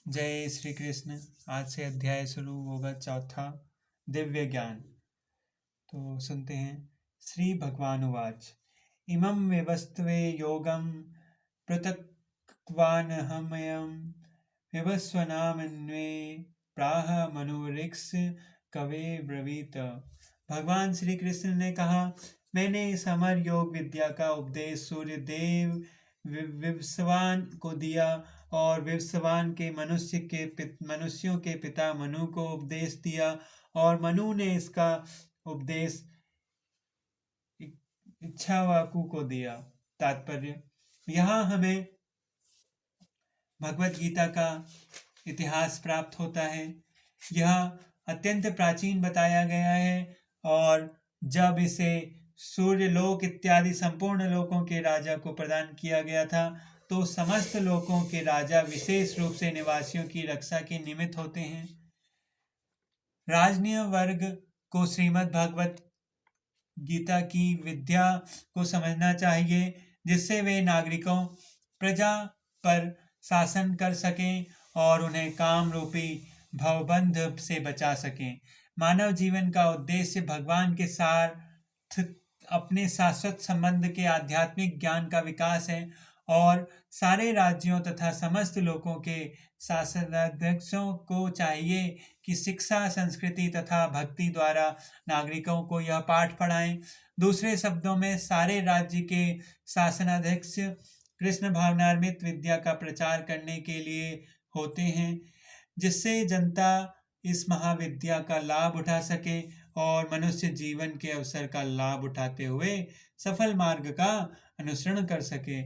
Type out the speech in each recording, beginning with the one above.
जय श्री कृष्ण। आज से अध्याय शुरू होगा चौथा, दिव्य ज्ञान। तो सुनते हैं। श्री भगवान उवाच इमं विवस्त्वे योगं पृथक्त्वानहमयं विवस्वनामन्वे प्राह मनुरिक्ष कवे ब्रवीत। भगवान श्री कृष्ण ने कहा, मैंने इस अमर योग विद्या का उपदेश सूर्य देव विवस्वान को दिया और विवस्वान के मनुष्यों के पिता मनु को उपदेश दिया और मनु ने इसका उपदेश इक्ष्वाकु को दिया। तात्पर्य, यहाँ हमें भगवत गीता का इतिहास प्राप्त होता है। यह अत्यंत प्राचीन बताया गया है और जब इसे सूर्यलोक इत्यादि संपूर्ण लोकों के राजा को प्रदान किया गया था तो समस्त लोकों के राजा विशेष रूप से निवासियों की रक्षा के निमित्त होते हैं। राजनीय वर्ग को श्रीमद् भगवत गीता की विद्या को समझना चाहिए, जिससे वे नागरिकों प्रजा पर शासन कर सकें और उन्हें काम रूपी भवबंध से बचा सकें। मानव जीवन का उद्देश्य भगवान के साथ अपने शाश्वत संबंध के आध्यात्मिक ज्ञान का विकास है और सारे राज्यों तथा समस्त लोगों के शासनाध्यक्षों को चाहिए कि शिक्षा, संस्कृति तथा भक्ति द्वारा नागरिकों को यह पाठ पढ़ाएं। दूसरे शब्दों में, सारे राज्य के शासनाध्यक्ष कृष्ण भावनार्मित विद्या का प्रचार करने के लिए होते हैं, जिससे जनता इस महाविद्या का लाभ उठा सके और मनुष्य जीवन के अवसर का लाभ उठाते हुए सफल मार्ग का अनुसरण कर सके।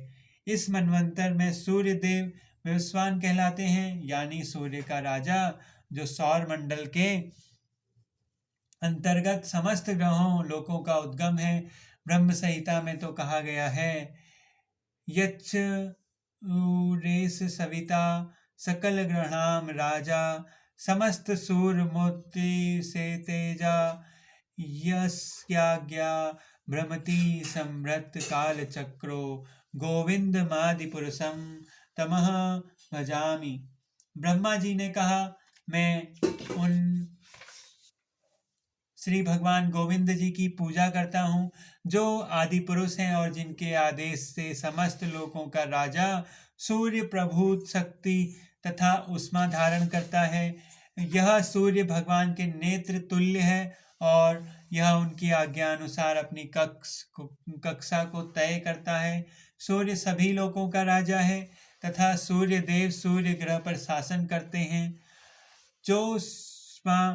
इस मनवंतर में सूर्य देव विवस्वान कहलाते हैं, यानी सूर्य का राजा, जो सौर मंडल के अंतर्गत समस्त ग्रहों लोकों का उद्गम है। ब्रह्म संहिता में तो कहा गया है, यच्च उरेस सविता सकल ग्रहाम राजा समस्त सूर्य मूर्ति से तेजा यस्याज्ञा भ्रमति समृत काल चक्रो गोविंद मादि पुरुषम तमह भजामि। ब्रह्मा जी ने कहा, मैं उन श्री भगवान गोविंद जी की पूजा करता हूँ जो आदि पुरुष हैं और जिनके आदेश से समस्त लोकों का राजा सूर्य प्रभु शक्ति तथा उष्मा धारण करता है। यह सूर्य भगवान के नेत्र तुल्य है और यह उनकी आज्ञा अनुसार अपनी कक्षा को तय करता है। सूर्य सभी लोकों का राजा है तथा सूर्य देव सूर्य ग्रह पर शासन करते हैं, जो उष्मा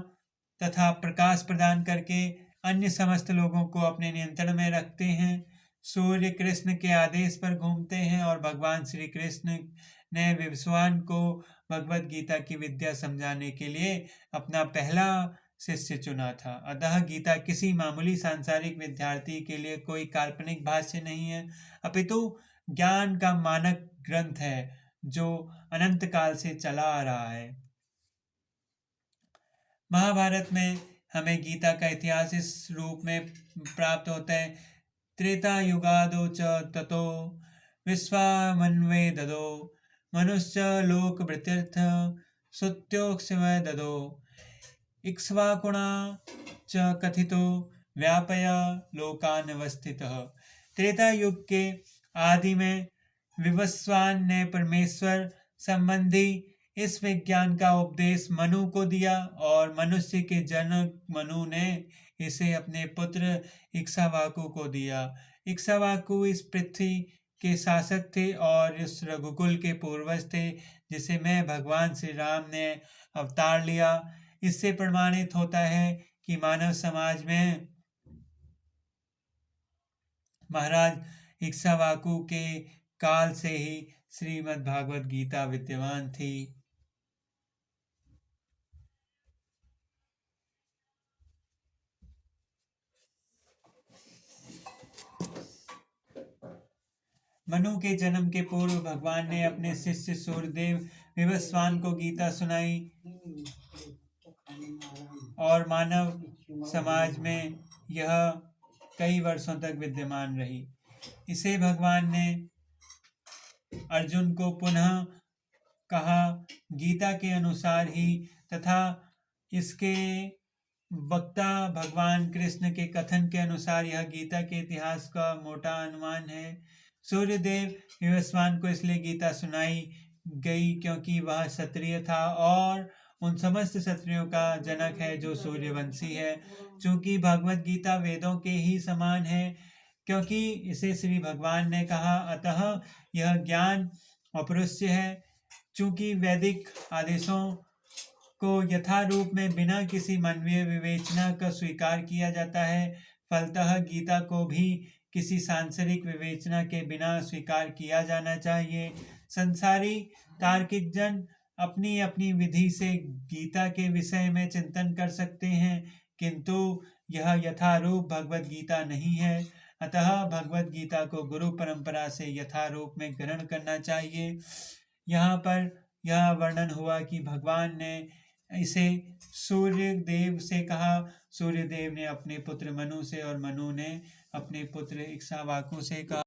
तथा प्रकाश प्रदान करके अन्य समस्त लोगों को अपने नियंत्रण में रखते हैं। सूर्य कृष्ण के आदेश पर घूमते हैं और भगवान श्री कृष्ण ने विवस्वान को भगवत गीता की विद्या समझाने के लिए अपना पहला शिष्य चुना था। अतः गीता किसी मामूली सांसारिक विद्यार्थी के लिए कोई काल्पनिक भाष्य नहीं है, अपितु ज्ञान का मानक ग्रंथ है जो अनंत काल से चला आ रहा है। महाभारत में हमें गीता का इतिहास इस रूप में प्राप्त होता है। त्रेता युगादो च ततो विश्वामन्वे ददो मनुष्य लोक वृत्यर्थ सुत्योक्षमय ददो इक्ष्वाकुणा च कथितो व्यापय लोकानवस्थितः। त्रेता युग के आदि में विवस्वान ने परमेश्वर संबंधी इस विज्ञान का उपदेश मनु को दिया और मनुष्य के जनक मनु ने इसे अपने पुत्र इक्ष्वाकु को दिया। इक्ष्वाकु इस पृथ्वी के शासक थे और इस रघुकुल के पूर्वज थे, जिसे मैं भगवान श्री राम ने अवतार लिया। इससे प्रमाणित होता है कि मानव समाज में महाराज इक्ष्वाकु के काल से ही श्रीमद् भागवत गीता विद्यमान थी। मनु के जन्म के पूर्व भगवान ने अपने शिष्य सूर्यदेव विवस्वान को गीता सुनाई और मानव समाज में यह कई वर्षों तक विद्यमान रही। इसे भगवान ने अर्जुन को पुनः कहा गीता के अनुसार ही तथा इसके वक्ता भगवान कृष्ण के कथन के अनुसार यह गीता के इतिहास का मोटा अनुमान है। सूर्यदेव विवस्वान को इसलिए गीता सुनाई गई क्योंकि वह क्षत्रिय था और उन समस्त क्षत्रियों का जनक है जो सूर्यवंशी है। चूंकि भगवत गीता वेदों के ही समान है क्योंकि इसे श्री भगवान ने कहा, अतः यह ज्ञान अपरुष्य है। चूंकि वैदिक आदेशों को यथारूप में बिना किसी मानवीय विवेचना का स्वीकार किया जाता है, फलतः गीता को भी किसी सांसारिक विवेचना के बिना स्वीकार किया जाना चाहिए। संसारी तार्किक जन अपनी अपनी विधि से गीता के विषय में चिंतन कर सकते हैं, किंतु यह यथारूप भगवत गीता नहीं है। अतः भगवत गीता को गुरु परंपरा से यथारूप में ग्रहण करना चाहिए। यहाँ पर यह वर्णन हुआ कि भगवान ने इसे सूर्यदेव से कहा। सूर्यदेव ने अपने पुत्र मनु से और मनु ने अपने पुत्र इक्ष्वाकु से कहा।